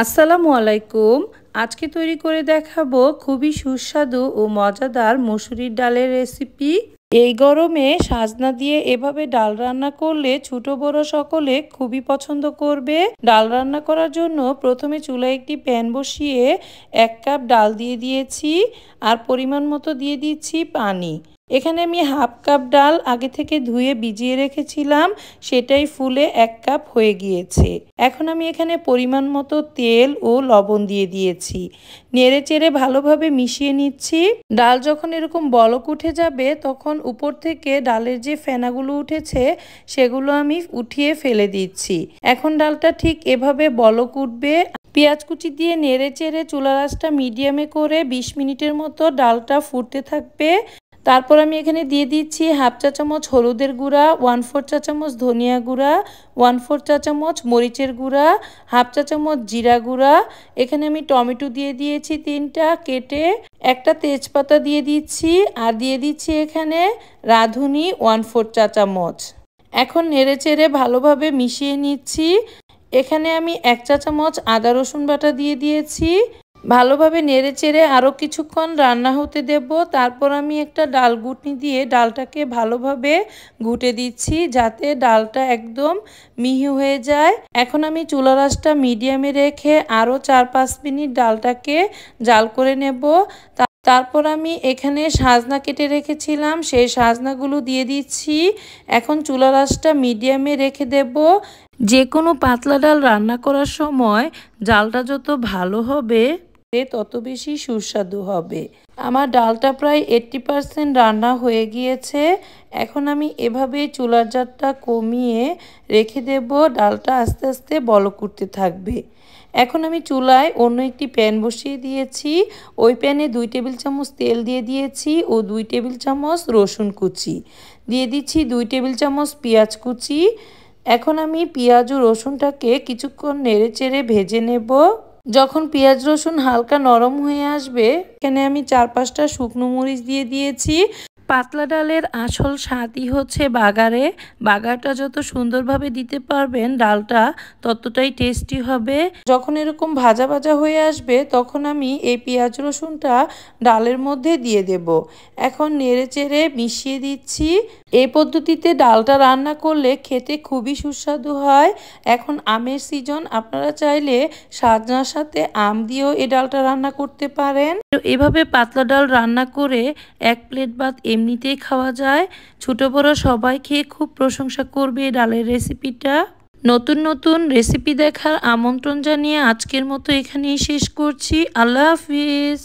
আসসালামু আলাইকুম। আজকে তৈরি করে দেখাবো খুবই সুস্বাদু ও মজাদার মসুরির ডালের রেসিপি। এই গরমে সাজনা দিয়ে এভাবে ডাল রান্না করলে ছোট বড় সকলে খুবই পছন্দ করবে। ডাল রান্না করার জন্য প্রথমে চুলায় একটি প্যান বসিয়ে 1 কাপ ডাল দিয়ে দিয়েছি আর পরিমাণ মতো দিয়ে দিচ্ছি পানি। এখানে আমি হাফ কাপ ডাল আগে থেকে ধুয়ে ভিজিয়ে রেখেছিলাম, সেটাই ফুলে 1 কাপ হয়ে গিয়েছে। এখন আমি এখানে পরিমাণ মতো তেল ও লবণ দিয়ে দিয়েছি, নেড়ে চেড়ে ভালোভাবে মিশিয়ে নিচ্ছি। ডাল যখন এরকম বলক উঠে যাবে তখন উপর থেকে ডালের যে ফেনাগুলো উঠেছে সেগুলো আমি উঠিয়ে ফেলে দিচ্ছি। এখন ডালটা ঠিক এভাবে বলক উঠবে। পেঁয়াজ কুচি দিয়ে নেড়ে চেড়ে চুলার আঁচটা মিডিয়ামে করে 20 মিনিটের মতো ডালটা ফুটতে থাকবে। তারপর আমি এখানে দিয়ে দিচ্ছি হাফ চা চামচ হলুদের গুঁড়া, 1/4 চা চামচ ধনিয়া গুঁড়া, 1/4 চা চামচ মরিচের গুঁড়া, হাফ চা চামচ জিরা গুঁড়া। এখানে আমি টমেটো দিয়ে দিয়েছি 3টা কেটে, একটা তেজপাতা দিয়ে দিচ্ছি আর দিয়ে দিচ্ছি এখানে রাঁধুনি 1/4 চা চামচ। এখন নেড়ে চেড়ে ভালোভাবে মিশিয়ে নিচ্ছি। এখানে আমি 1 চা চামচ আদা রসুন বাটা দিয়ে দিয়েছি। ভালোভাবে নেড়ে চেড়ে আরও কিছুক্ষণ রান্না হতে দেব। তারপর আমি একটা ডাল ঘুটনি দিয়ে ডালটাকে ভালোভাবে ঘুটে দিচ্ছি যাতে ডালটা একদম মিহি হয়ে যায়। এখন আমি চুলার আঁচটা মিডিয়ামে রেখে আরও 4-5 মিনিট ডালটাকে জাল করে নেব। তারপর আমি এখানে সাজনা কেটে রেখেছিলাম, সেই সাজনাগুলো দিয়ে দিচ্ছি। এখন চুলার আঁচটা মিডিয়ামে রেখে দেব। যে কোনো পাতলা ডাল রান্না করার সময় জালটা যত ভালো হবে তত বেশি সুস্বাদু হবে। আমার ডালটা প্রায় 80% রান্না হয়ে গিয়েছে। এখন আমি এভাবে চুলার জারটা কমিয়ে রেখে দেব, ডালটা আস্তে আস্তে বলক উঠতে থাকবে। এখন আমি চুলায় অন্য একটি প্যান বসিয়ে দিয়েছি। ওই প্যানে 2 টেবিল চামচ তেল দিয়ে দিয়েছি ও 2 টেবিল চামচ রসুন কুচি দিয়ে দিচ্ছি, 2 টেবিল চামচ পেঁয়াজ কুচি। এখন আমি পেঁয়াজ ও রসুনটাকে কিছুক্ষণ নেড়ে চেড়ে ভেজে নেব। যখন পেঁয়াজ রসুন হালকা নরম হয়ে আসবে এখানে আমি 4-5টা শুকনো মরিচ দিয়ে দিয়েছি। পাতলা ডালের আসল স্বাদই হচ্ছে বাগারে। বাগারটা যত সুন্দরভাবে দিতে পারবেন ডালটা ততটাই টেস্টি হবে। যখন এরকম ভাজা ভাজা হয়ে আসবে তখন আমি এই পেঁয়াজ রসুনটা ডালের মধ্যে দিয়ে দেব। এখন নেড়ে চেড়ে মিশিয়ে দিচ্ছি। এই পদ্ধতিতে ডালটা রান্না করলে খেতে খুবই সুস্বাদু হয়। এখন আমের সিজন, আপনারা চাইলে সাজনার সাথে আম দিয়েও এই ডালটা রান্না করতে পারেন। এভাবে পাতলা ডাল রান্না করে 1 প্লেট ভাত এমনিতেই খাওয়া যায়। ছোট বড় সবাই খেয়ে খুব প্রশংসা করবে এই ডালের রেসিপিটা। নতুন নতুন রেসিপি দেখার আমন্ত্রণ জানিয়ে আজকের মতো এখানেই শেষ করছি। আল্লাহ হাফিজ।